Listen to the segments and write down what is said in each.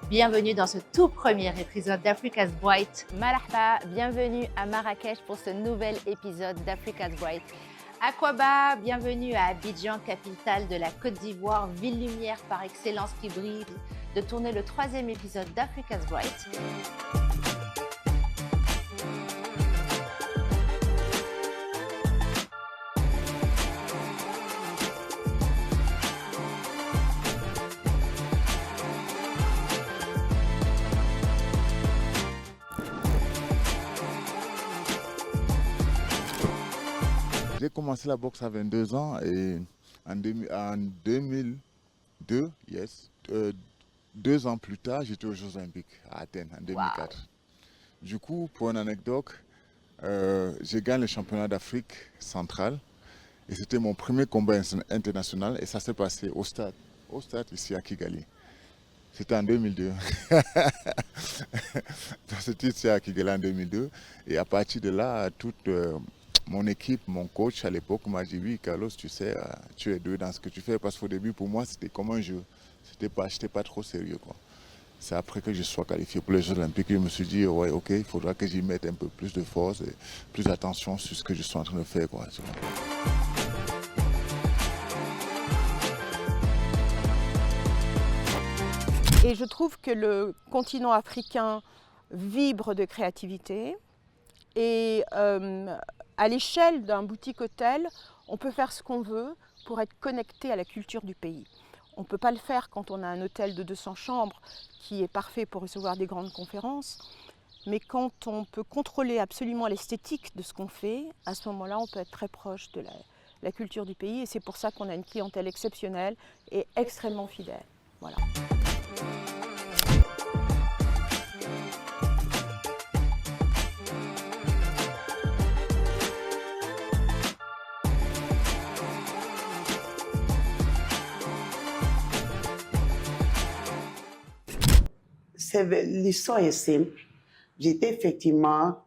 Bienvenue dans ce tout premier épisode d'Africa's Bright. Marhaba, bienvenue à Marrakech pour ce nouvel épisode d'Africa's Bright. Aqaba, bienvenue à Abidjan, capitale de la Côte d'Ivoire, ville lumière par excellence qui brille, de tourner le troisième épisode d'Africa's Bright. J'ai commencé la boxe à 22 ans et en 2002, yes, 2 ans plus tard, j'étais aux Jeux Olympiques à Athènes en 2004. Wow. Du coup, pour une anecdote, j'ai gagné le championnat d'Afrique centrale et c'était mon premier combat international et ça s'est passé au stade ici à Kigali. C'était en 2002. C'était ici à Kigali en 2002 et à partir de là, toute mon équipe, mon coach à l'époque m'a dit oui Carlos, tu sais, tu es doué dans ce que tu fais parce qu'au début pour moi c'était comme un jeu, j'étais pas trop sérieux quoi. C'est après que je sois qualifié pour les Jeux Olympiques que je me suis dit ouais ok, il faudra que j'y mette un peu plus de force et plus d'attention sur ce que je suis en train de faire quoi. Et je trouve que le continent africain vibre de créativité et à l'échelle d'un boutique-hôtel, on peut faire ce qu'on veut pour être connecté à la culture du pays. On ne peut pas le faire quand on a un hôtel de 200 chambres qui est parfait pour recevoir des grandes conférences, mais quand on peut contrôler absolument l'esthétique de ce qu'on fait, à ce moment-là, on peut être très proche de la culture du pays et c'est pour ça qu'on a une clientèle exceptionnelle et extrêmement fidèle. Voilà. L'histoire est simple. J'étais effectivement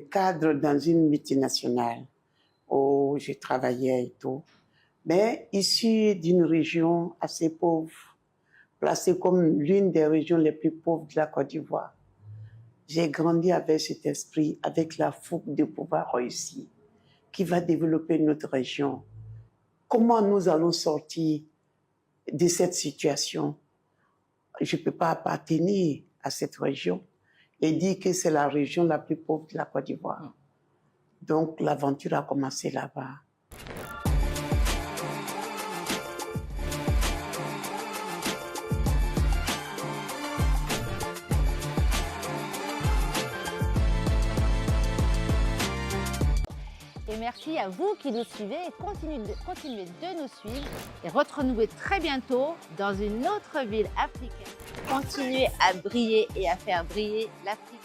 cadre dans une multinationale où je travaillais et tout, mais issue d'une région assez pauvre, placée comme l'une des régions les plus pauvres de la Côte d'Ivoire. J'ai grandi avec cet esprit, avec la fougue de pouvoir réussir, qui va développer notre région. Comment nous allons sortir de cette situation? Je ne peux pas appartenir à cette région et dire que c'est la région la plus pauvre de la Côte d'Ivoire. Donc l'aventure a commencé là-bas. Et merci à vous qui nous suivez et continuez de nous suivre. Et retrouvez très bientôt dans une autre ville africaine. Continuez à briller et à faire briller l'Afrique.